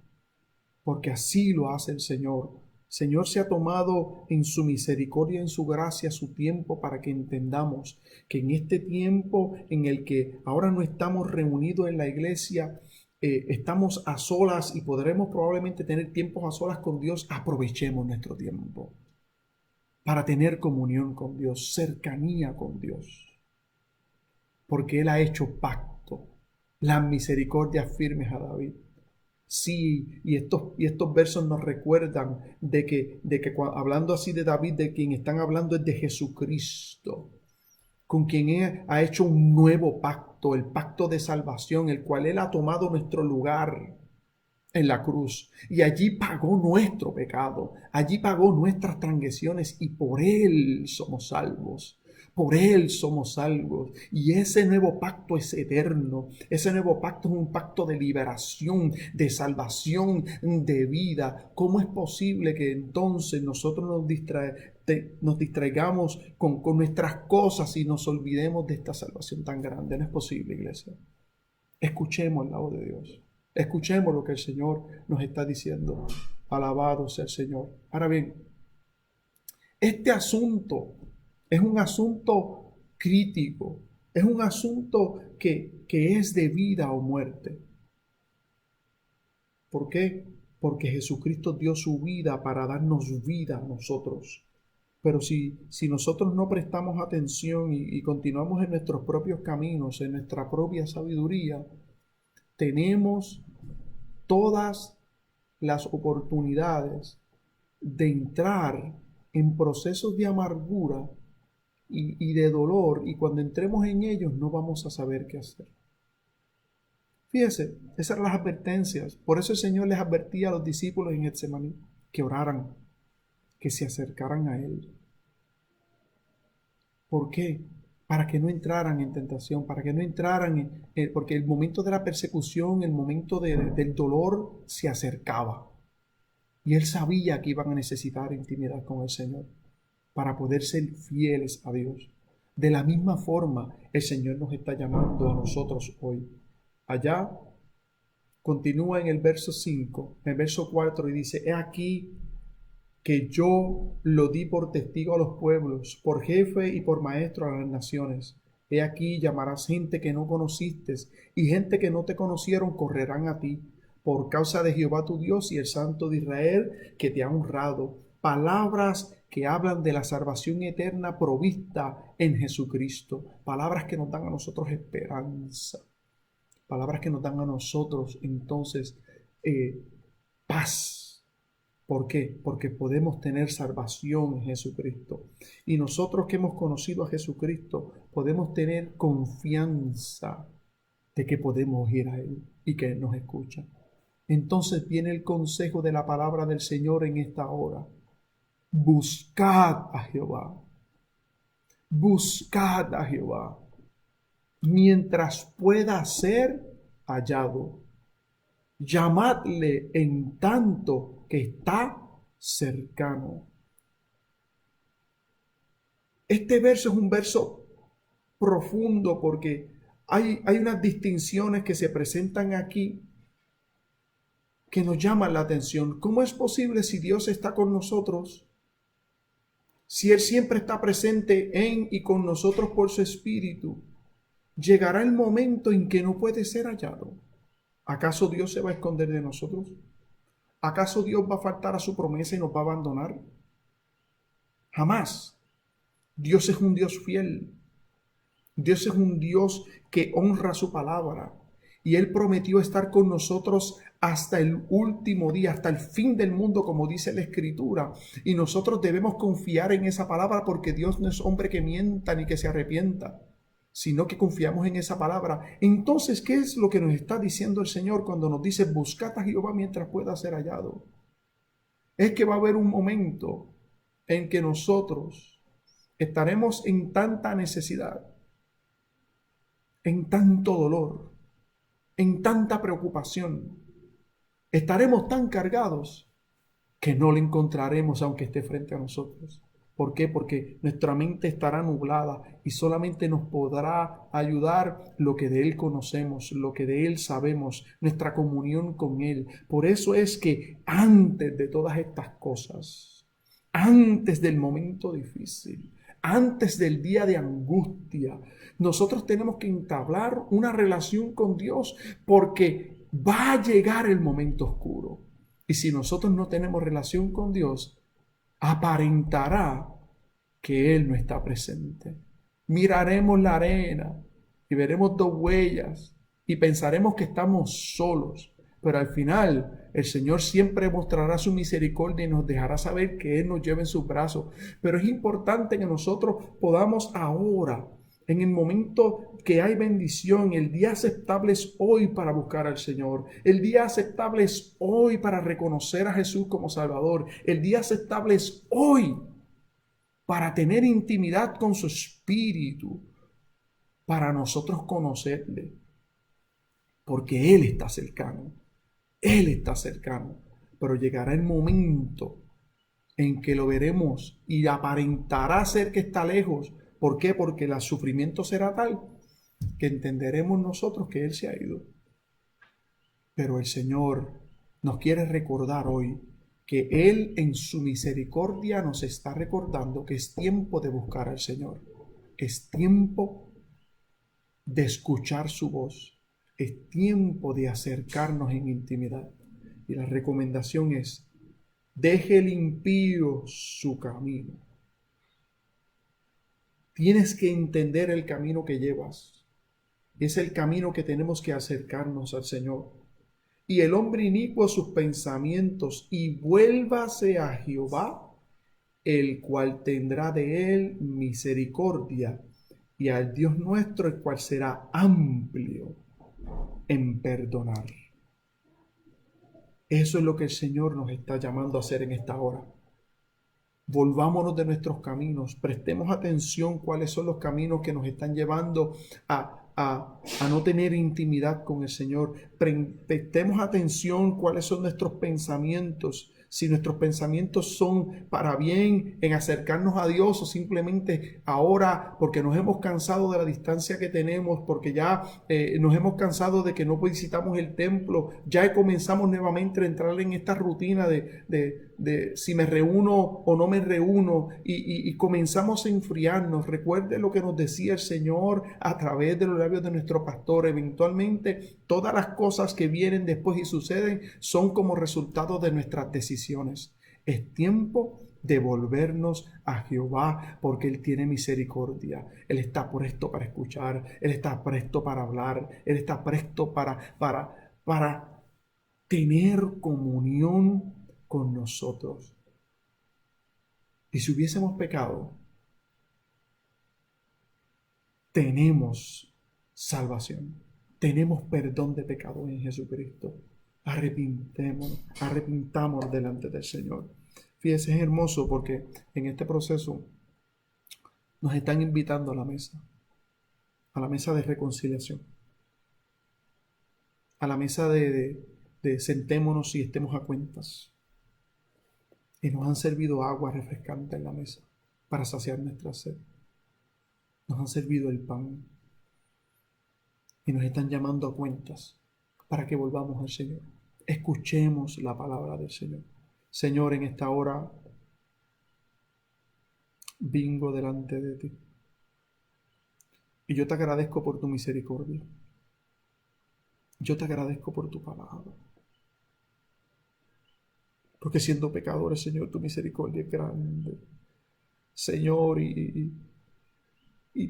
Porque así lo hace el Señor. El Señor se ha tomado en su misericordia, en su gracia, su tiempo para que entendamos que en este tiempo en el que ahora no estamos reunidos en la iglesia, estamos a solas y podremos probablemente tener tiempos a solas con Dios. Aprovechemos nuestro tiempo para tener comunión con Dios, cercanía con Dios, porque Él ha hecho pacto, las misericordias firmes a David. Sí, y estos versos nos recuerdan de que hablando así de David, de quien están hablando es de Jesucristo, con quien Él ha hecho un nuevo pacto, el pacto de salvación, el cual Él ha tomado nuestro lugar en la cruz. Y allí pagó nuestro pecado, allí pagó nuestras transgresiones y por Él somos salvos. Por Él somos salvos. Y ese nuevo pacto es eterno. Ese nuevo pacto es un pacto de liberación, de salvación, de vida. ¿Cómo es posible que entonces nosotros nos distraigamos con nuestras cosas y nos olvidemos de esta salvación tan grande? No es posible, iglesia. Escuchemos la voz de Dios. Escuchemos lo que el Señor nos está diciendo. Alabado sea el Señor. Ahora bien, este asunto es un asunto crítico. Es un asunto que es de vida o muerte. ¿Por qué? Porque Jesucristo dio su vida para darnos vida a nosotros. Pero si nosotros no prestamos atención y continuamos en nuestros propios caminos, en nuestra propia sabiduría, tenemos todas las oportunidades de entrar en procesos de amargura y de dolor, y cuando entremos en ellos no vamos a saber qué hacer. Fíjese, esas eran las advertencias. Por eso el Señor les advertía a los discípulos en Getsemaní que oraran, que se acercaran a Él. ¿Por qué? Para que no entraran en tentación, para que no entraran porque el momento de la persecución, el momento del dolor se acercaba. Y Él sabía que iban a necesitar intimidad con el Señor para poder ser fieles a Dios. De la misma forma, el Señor nos está llamando a nosotros hoy. Allá continúa en el verso 5, en el verso 4 y dice, he aquí que yo lo di por testigo a los pueblos, por jefe y por maestro a las naciones. He aquí llamarás gente que no conociste y gente que no te conocieron correrán a ti por causa de Jehová tu Dios y el Santo de Israel que te ha honrado. Palabras que hablan de la salvación eterna provista en Jesucristo. Palabras que nos dan a nosotros esperanza. Palabras que nos dan a nosotros entonces paz. ¿Por qué? Porque podemos tener salvación en Jesucristo. Y nosotros que hemos conocido a Jesucristo, podemos tener confianza de que podemos ir a Él y que Él nos escucha. Entonces viene el consejo de la palabra del Señor en esta hora. Buscad a Jehová. Buscad a Jehová mientras pueda ser hallado. Llamadle en tanto que está cercano. Este verso es un verso profundo porque hay unas distinciones que se presentan aquí que nos llaman la atención. ¿Cómo es posible si Dios está con nosotros? Si Él siempre está presente en y con nosotros por su Espíritu, llegará el momento en que no puede ser hallado. ¿Acaso Dios se va a esconder de nosotros? ¿Acaso Dios va a faltar a su promesa y nos va a abandonar? Jamás. Dios es un Dios fiel. Dios es un Dios que honra su palabra. Y Él prometió estar con nosotros hasta el último día, hasta el fin del mundo, como dice la Escritura. Y nosotros debemos confiar en esa palabra porque Dios no es hombre que mienta ni que se arrepienta, sino que confiamos en esa palabra. Entonces, ¿qué es lo que nos está diciendo el Señor cuando nos dice buscad a Jehová mientras pueda ser hallado? Es que va a haber un momento en que nosotros estaremos en tanta necesidad, en tanto dolor, en tanta preocupación, estaremos tan cargados que no le encontraremos aunque esté frente a nosotros. ¿Por qué? Porque nuestra mente estará nublada y solamente nos podrá ayudar lo que de Él conocemos, lo que de Él sabemos, nuestra comunión con Él. Por eso es que antes de todas estas cosas, antes del momento difícil, antes del día de angustia, nosotros tenemos que entablar una relación con Dios porque va a llegar el momento oscuro. Y si nosotros no tenemos relación con Dios, aparentará que Él no está presente. Miraremos la arena y veremos dos huellas y pensaremos que estamos solos, pero al final el Señor siempre mostrará su misericordia y nos dejará saber que Él nos lleva en sus brazos. Pero es importante que nosotros podamos ahora, en el momento que hay bendición, el día aceptable es hoy para buscar al Señor. El día aceptable es hoy para reconocer a Jesús como Salvador. El día aceptable es hoy para tener intimidad con su Espíritu, para nosotros conocerle. Porque Él está cercano. Él está cercano. Pero llegará el momento en que lo veremos y aparentará ser que está lejos. ¿Por qué? Porque el sufrimiento será tal que entenderemos nosotros que Él se ha ido. Pero el Señor nos quiere recordar hoy que Él en su misericordia nos está recordando que es tiempo de buscar al Señor. Es tiempo de escuchar su voz. Es tiempo de acercarnos en intimidad. Y la recomendación es, deje el impío su camino. Tienes que entender el camino que llevas. Es el camino que tenemos que acercarnos al Señor. Y el hombre inicuo sus pensamientos y vuélvase a Jehová, el cual tendrá de él misericordia, y al Dios nuestro, el cual será amplio en perdonar. Eso es lo que el Señor nos está llamando a hacer en esta hora. Volvámonos de nuestros caminos, prestemos atención cuáles son los caminos que nos están llevando a no tener intimidad con el Señor. Prestemos atención cuáles son nuestros pensamientos, si nuestros pensamientos son para bien, en acercarnos a Dios, o simplemente ahora porque nos hemos cansado de la distancia que tenemos, porque ya nos hemos cansado de que no visitamos el templo, ya comenzamos nuevamente a entrar en esta rutina de si me reúno o no me reúno, y comenzamos a enfriarnos. Recuerde lo que nos decía el Señor a través de los labios de nuestro pastor: eventualmente todas las cosas que vienen después y suceden son como resultado de nuestras decisiones. Es tiempo de volvernos a Jehová, porque Él tiene misericordia. Él está presto para escuchar, Él está presto para hablar, Él está presto para tener comunión con nosotros. Y si hubiésemos pecado, tenemos salvación, tenemos perdón de pecado en Jesucristo. Arrepintamos delante del Señor. Fíjese, es hermoso porque en este proceso nos están invitando a la mesa de reconciliación, a la mesa de sentémonos y estemos a cuentas. Y nos han servido agua refrescante en la mesa para saciar nuestra sed. Nos han servido el pan y nos están llamando a cuentas para que volvamos al Señor. Escuchemos la palabra del Señor. Señor, en esta hora vengo delante de ti y yo te agradezco por tu misericordia. Yo te agradezco por tu palabra, porque siendo pecadores, Señor, tu misericordia es grande, Señor, y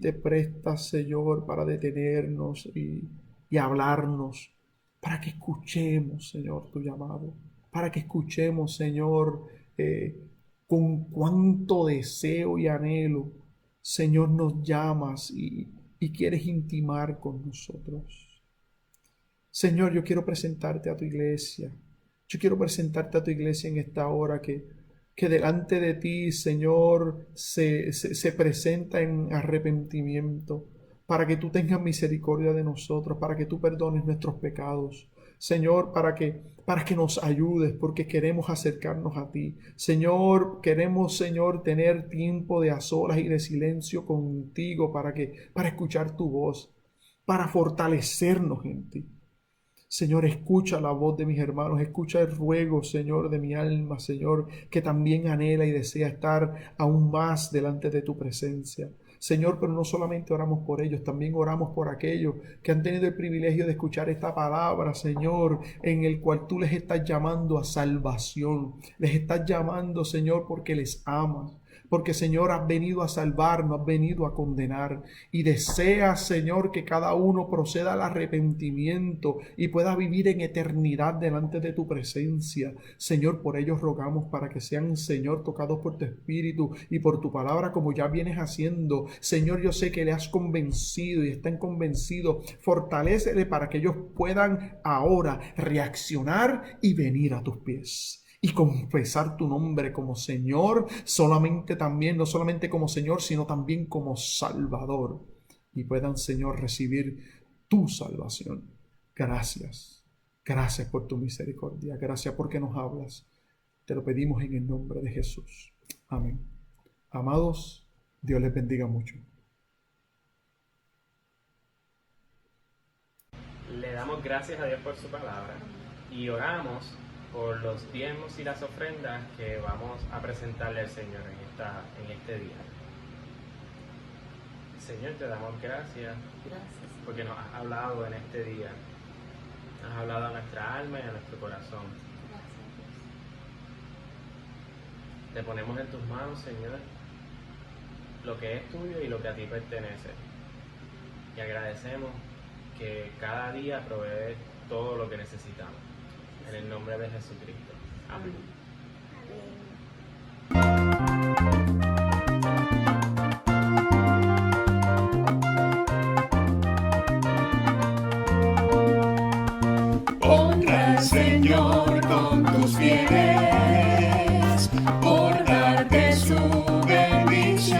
te prestas, Señor, para detenernos y hablarnos, para que escuchemos, Señor, tu llamado, para que escuchemos, Señor, con cuánto deseo y anhelo, Señor, nos llamas y quieres intimar con nosotros. Señor, yo quiero presentarte a tu iglesia. Yo quiero presentarte a tu iglesia en esta hora que delante de ti, Señor, se presenta en arrepentimiento, para que tú tengas misericordia de nosotros, para que tú perdones nuestros pecados. Señor, para que nos ayudes, porque queremos acercarnos a ti. Señor, queremos, Señor, tener tiempo de a solas y de silencio contigo para escuchar tu voz, para fortalecernos en ti. Señor, escucha la voz de mis hermanos, escucha el ruego, Señor, de mi alma, Señor, que también anhela y desea estar aún más delante de tu presencia. Señor, pero no solamente oramos por ellos, también oramos por aquellos que han tenido el privilegio de escuchar esta palabra, Señor, en el cual tú les estás llamando a salvación. Les estás llamando, Señor, porque les amas. Porque, Señor, has venido a salvar, no has venido a condenar. Y deseas, Señor, que cada uno proceda al arrepentimiento y pueda vivir en eternidad delante de tu presencia. Señor, por ellos rogamos para que sean, Señor, tocados por tu Espíritu y por tu palabra, como ya vienes haciendo. Señor, yo sé que le has convencido y están convencidos. Fortalécele para que ellos puedan ahora reaccionar y venir a tus pies y confesar tu nombre como Señor, no solamente como Señor, sino también como Salvador, y puedan, Señor, recibir tu salvación. Gracias por tu misericordia, gracias porque nos hablas. Te lo pedimos en el nombre de Jesús. Amén. Amados, Dios les bendiga mucho. Le damos gracias a Dios por su palabra y oramos por los diezmos y las ofrendas que vamos a presentarle al Señor en este día. Señor, te damos gracias porque nos has hablado en este día. Has hablado a nuestra alma y a nuestro corazón. Te ponemos en tus manos, Señor, lo que es tuyo y lo que a ti pertenece. Y agradecemos que cada día provee todo lo que necesitamos. En el nombre de Jesucristo. Amén. Honra al Señor con tus bienes, por darte su bendición.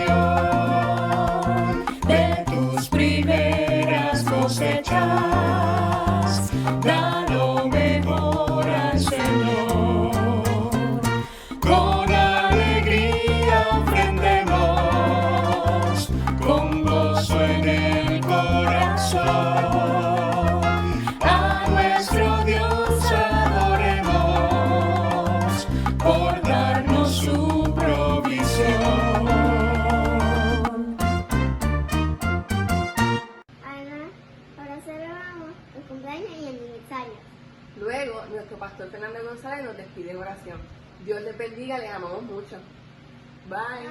De tus primeras cosechas, da lo mejor al Señor. Fernando González nos despide en oración. Dios les bendiga, les amamos mucho. Bye.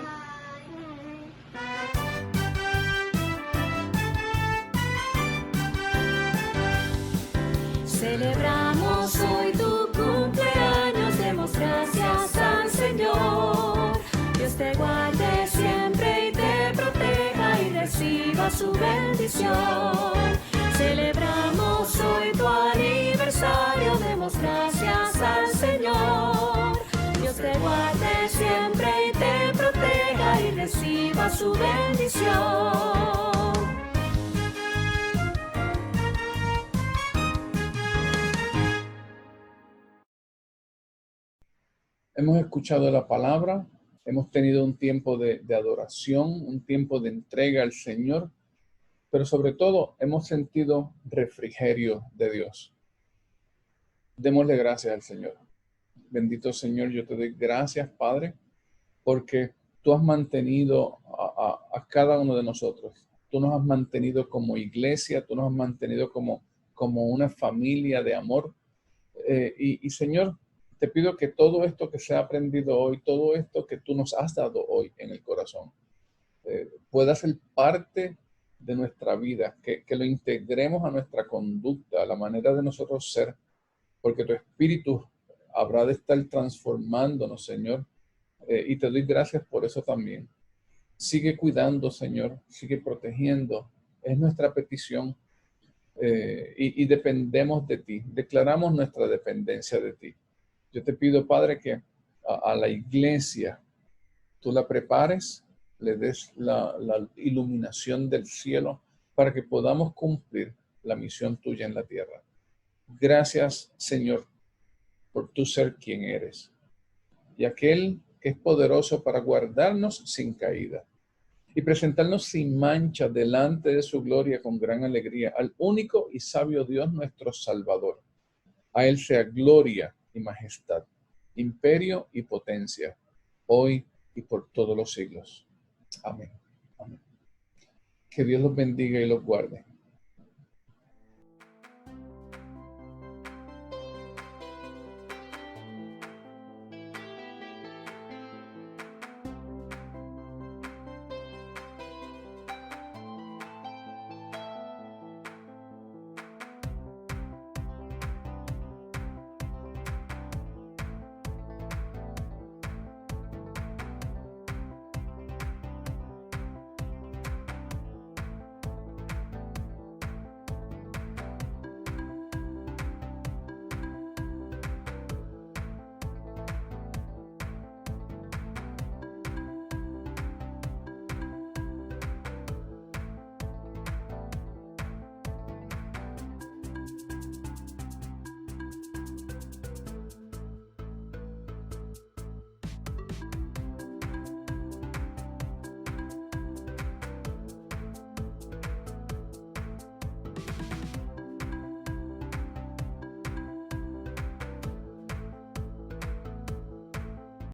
Celebramos hoy tu cumpleaños, demos gracias al Señor. Dios te guarde siempre y te proteja y reciba su bendición. Celebramos hoy tu aniversario, demos gracias al Señor. Dios te guarde siempre y te proteja y reciba su bendición. Hemos escuchado la palabra, hemos tenido un tiempo de adoración, un tiempo de entrega al Señor, pero sobre todo hemos sentido refrigerio de Dios. Démosle gracias al Señor. Bendito Señor, yo te doy gracias, Padre, porque tú has mantenido a cada uno de nosotros. Tú nos has mantenido como iglesia, tú nos has mantenido como una familia de amor. Y Señor, te pido que todo esto que se ha aprendido hoy, todo esto que tú nos has dado hoy en el corazón, pueda ser parte de nuestra vida, que lo integremos a nuestra conducta, a la manera de nosotros ser, porque tu Espíritu habrá de estar transformándonos, Señor, y te doy gracias por eso también. Sigue cuidando, Señor, sigue protegiendo, es nuestra petición, y dependemos de ti, declaramos nuestra dependencia de ti. Yo te pido, Padre, que a la iglesia tú la prepares, le des la iluminación del cielo para que podamos cumplir la misión tuya en la tierra. Gracias, Señor, por tu ser quien eres y aquel que es poderoso para guardarnos sin caída y presentarnos sin mancha delante de su gloria con gran alegría al único y sabio Dios nuestro Salvador. A Él sea gloria y majestad, imperio y potencia, hoy y por todos los siglos. Amén. Amén. Que Dios los bendiga y los guarde.